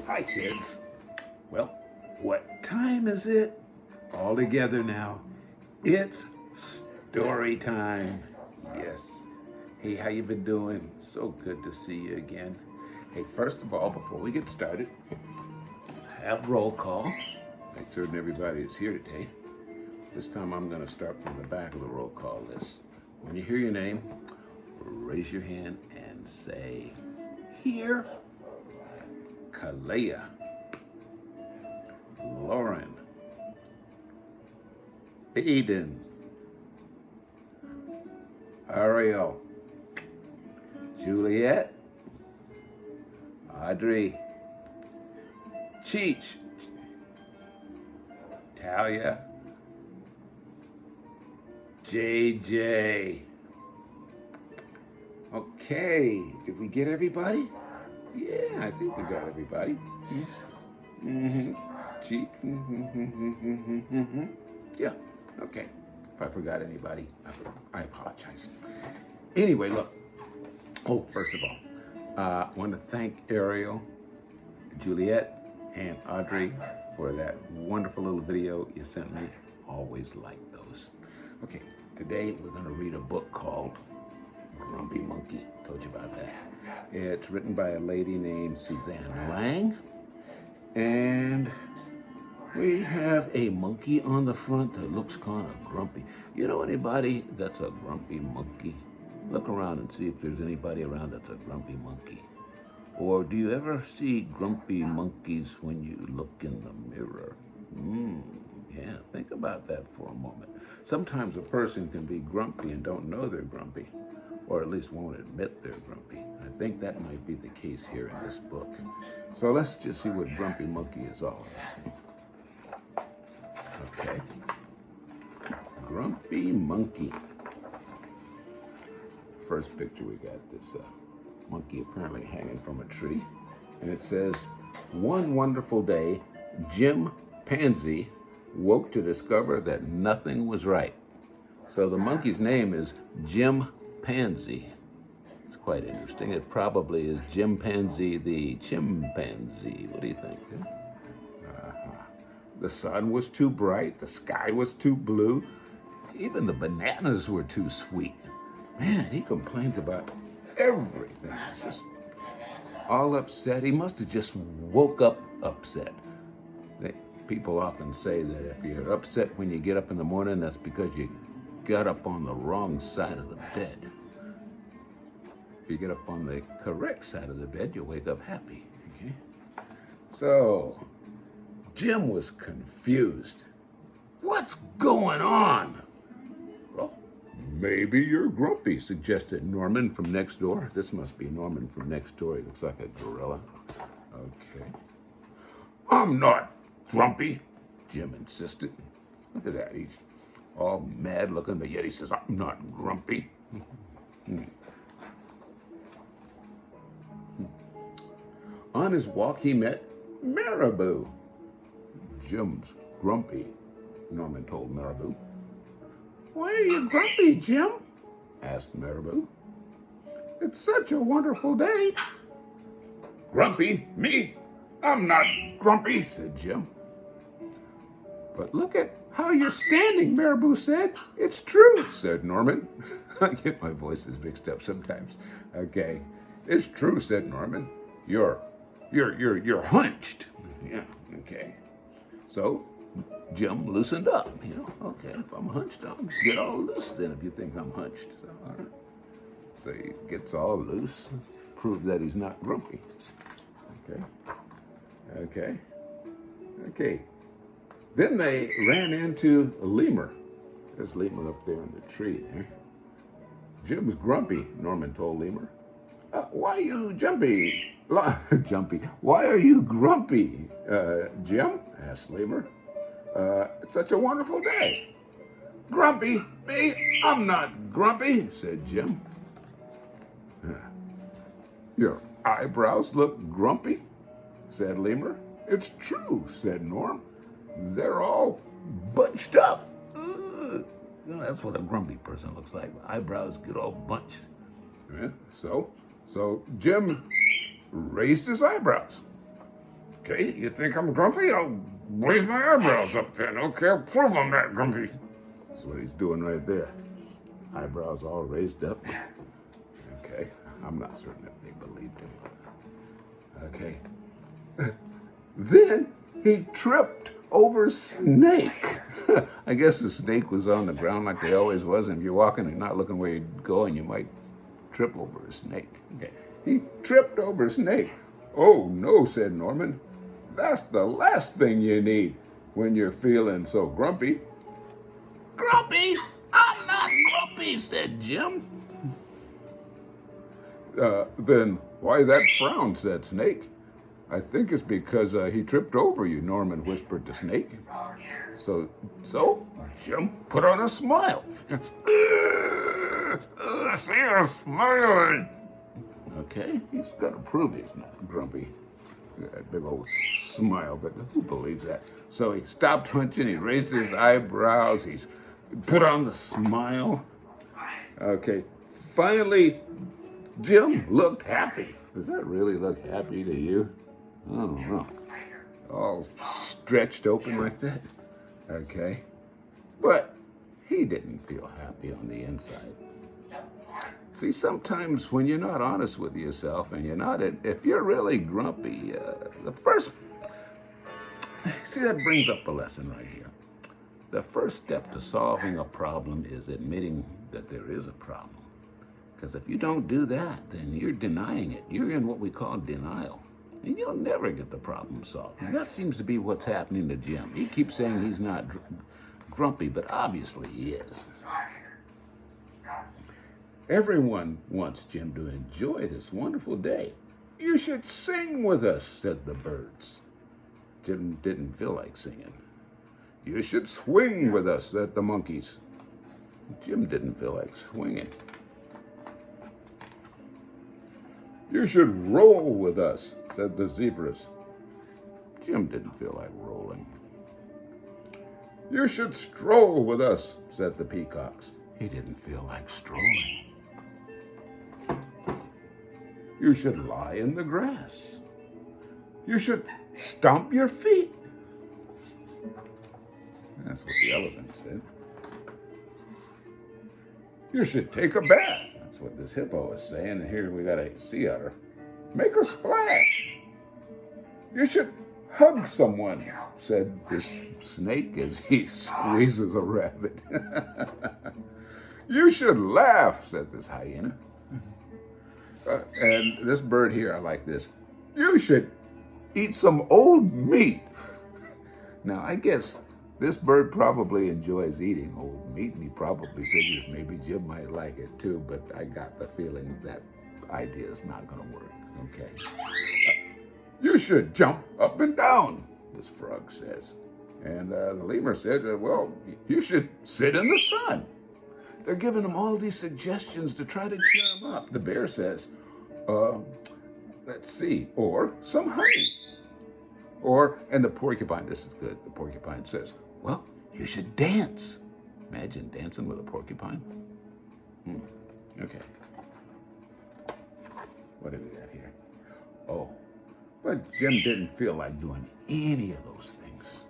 Hi, kids. Well, what time is it? All together now. It's story time. Yes. Hey, how you been doing? So good to see you again. Hey, first of all, before we get started, let's have roll call. Make certain everybody is here today. This time I'm going to start from the back of the roll call list. When you hear your name, raise your hand and say, here. Kalea, Lauren, Aiden, Ariel, Juliet, Audrey, Cheech, Talia, JJ. Okay, did we get everybody? Yeah, I think we got everybody. Cheek. Yeah, okay. If I forgot anybody, I apologize. Anyway, look. Oh, first of all, I want to thank Ariel, Juliet, and Audrey for that wonderful little video you sent me. Always like those. Okay, today we're going to read a book called Grumpy Monkey. Told you about that. It's written by a lady named Suzanne Lang. And we have a monkey on the front that looks kind of grumpy. You know anybody that's a grumpy monkey? Look around and see if there's anybody around that's a grumpy monkey. Or do you ever see grumpy monkeys when you look in the mirror? Yeah, think about that for a moment. Sometimes a person can be grumpy and don't know they're grumpy, or at least won't admit they're grumpy. I think that might be the case here in this book. So let's just see what Grumpy Monkey is all about. Okay. Grumpy Monkey. First picture, we got this monkey apparently hanging from a tree. And it says, one wonderful day, Jim Pansy woke to discover that nothing was right. So the monkey's name is Jim Pansy. It's quite interesting. It probably is Jim Pansy the chimpanzee. What do you think? The sun was too bright. The sky was too blue. Even the bananas were too sweet. Man, he complains about everything. Just all upset. He must have just woke up upset. People often say that if you're upset when you get up in the morning, that's because you got up on the wrong side of the bed. If you get up on the correct side of the bed, you'll wake up happy. Okay? So, Jim was confused. What's going on? Well, maybe you're grumpy, suggested Norman from next door. This must be Norman from next door. He looks like a gorilla. Okay. I'm not grumpy, Jim insisted. Look at that. He's all mad looking, but yet he says, I'm not grumpy. On his walk, he met Marabou. Jim's grumpy, Norman told Marabou. Why are you grumpy, Jim? Asked Marabou. It's such a wonderful day. Grumpy? Me? I'm not grumpy, said Jim. But look at how you're standing, Marabou said. It's true, said Norman. I get my voices mixed up sometimes. Okay. It's true, said Norman. You're hunched. Yeah, okay. So Jim loosened up, Okay, if I'm hunched, I'll get all loose then if you think I'm hunched. So, all right. So he gets all loose, prove that he's not grumpy. Okay. Then they ran into a lemur. There's Lemur up there in the tree there. Jim's grumpy, Norman told Lemur. Why are you jumpy? Jumpy. Why are you grumpy, Jim? Asked Lemur. It's such a wonderful day. Grumpy? Me? I'm not grumpy, said Jim. Your eyebrows look grumpy, said Lemur. It's true, said Norm. They're all bunched up. That's what a grumpy person looks like. Eyebrows get all bunched. Yeah, so Jim raised his eyebrows. Okay, you think I'm grumpy? I'll raise my eyebrows up then. Okay, I'll prove I'm not grumpy. That's what he's doing right there. Eyebrows all raised up. Okay, I'm not certain if they believed him. Okay. Then he tripped over Snake. I guess the snake was on the ground like they always was, and if you're walking and not looking where you're going, you might trip over a snake. Okay. He tripped over Snake. Oh no, said Norman. That's the last thing you need when you're feeling so grumpy. Grumpy? I'm not grumpy, said Jim. Then why that frown, said Snake. I think it's because he tripped over you, Norman whispered to Snake. So Jim put on a smile. See, I'm smiling. Okay, he's gonna prove he's not grumpy. That big old smile, but who believes that? So he stopped hunching, he raised his eyebrows, he's put on the smile. Okay, finally, Jim looked happy. Does that really look happy to you? I don't know. All stretched open like that. Okay, but he didn't feel happy on the inside. See, sometimes when you're not honest with yourself and if you're really grumpy, see, that brings up a lesson right here. The first step to solving a problem is admitting that there is a problem. Because if you don't do that, then you're denying it. You're in what we call denial. And you'll never get the problem solved. And that seems to be what's happening to Jim. He keeps saying he's not grumpy, but obviously he is. Everyone wants Jim to enjoy this wonderful day. You should sing with us, said the birds. Jim didn't feel like singing. You should swing with us, said the monkeys. Jim didn't feel like swinging. You should roll with us, said the zebras. Jim didn't feel like rolling. You should stroll with us, said the peacocks. He didn't feel like strolling. You should lie in the grass. You should stomp your feet. That's what the elephant said. You should take a bath. That's what this hippo is saying. And here we got a sea otter. Make a splash. You should hug someone, said this snake as he squeezes a rabbit. You should laugh, said this hyena. And this bird here, I like this. You should eat some old meat. Now, I guess this bird probably enjoys eating old meat, and he probably figures maybe Jim might like it too, but I got the feeling that idea is not going to work, okay? You should jump up and down, this frog says. And the lemur said, well, you should sit in the sun. They're giving him all these suggestions to try to cheer him up. The bear says, let's see, or some honey. And the porcupine, this is good, the porcupine says, well, you should dance. Imagine dancing with a porcupine. Okay. What do we got here? Oh, but Jim didn't feel like doing any of those things.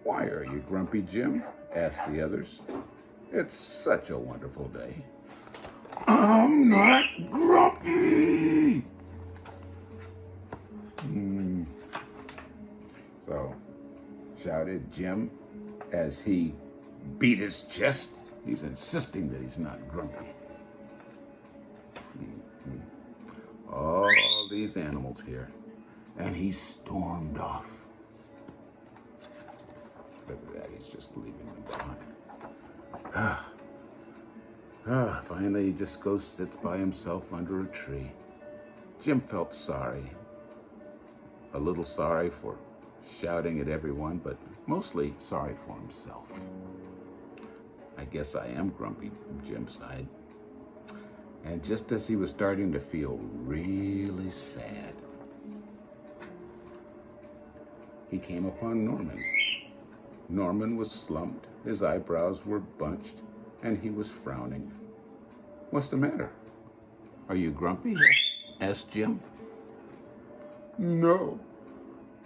Why are you grumpy, Jim? Asked the others. It's such a wonderful day. I'm not grumpy. So, shouted Jim as he beat his chest. He's insisting that he's not grumpy. All these animals here. And he stormed off. Look at that, he's just leaving them behind. Finally, he just goes, sits by himself under a tree. Jim felt sorry. A little sorry for shouting at everyone, but mostly sorry for himself. I guess I am grumpy, Jim sighed. And just as he was starting to feel really sad, he came upon Norman. Norman was slumped, his eyebrows were bunched, and he was frowning. What's the matter? Are you grumpy? Asked Jim. No,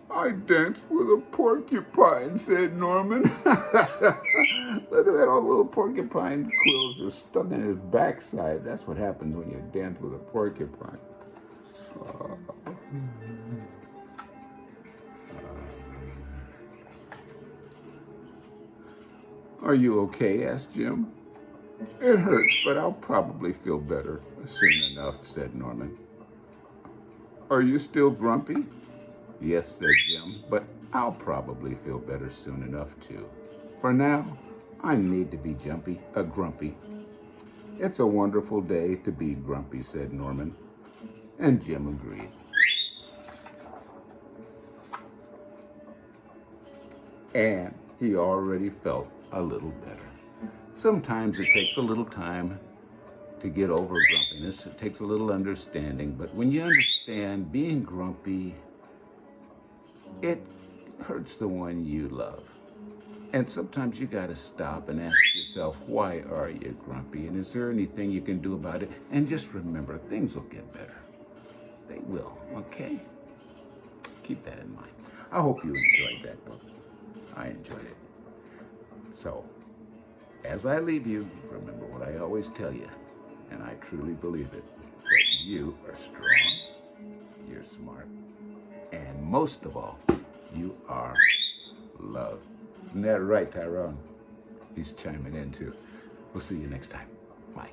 I danced with a porcupine, said Norman. Look at that, all little porcupine quills are stuck in his backside. That's what happens when you dance with a porcupine. Uh, Are you okay? Asked Jim. It hurts, but I'll probably feel better soon enough, said Norman. Are you still grumpy? Yes, said Jim, but I'll probably feel better soon enough too. For now, I need to be grumpy. It's a wonderful day to be grumpy, said Norman, and Jim agreed. And he already felt a little better. Sometimes it takes a little time to get over grumpiness. It takes a little understanding, but when you understand being grumpy, it hurts the one you love. And sometimes you got to stop and ask yourself, why are you grumpy? And is there anything you can do about it? And just remember, things will get better. They will, okay? Keep that in mind. I hope you enjoyed that book. I enjoyed it. So, as I leave you, remember what I always tell you, and I truly believe it, that you are strong, you're smart, and most of all, you are loved. Isn't that right, Tyrone? He's chiming in too. We'll see you next time. Bye.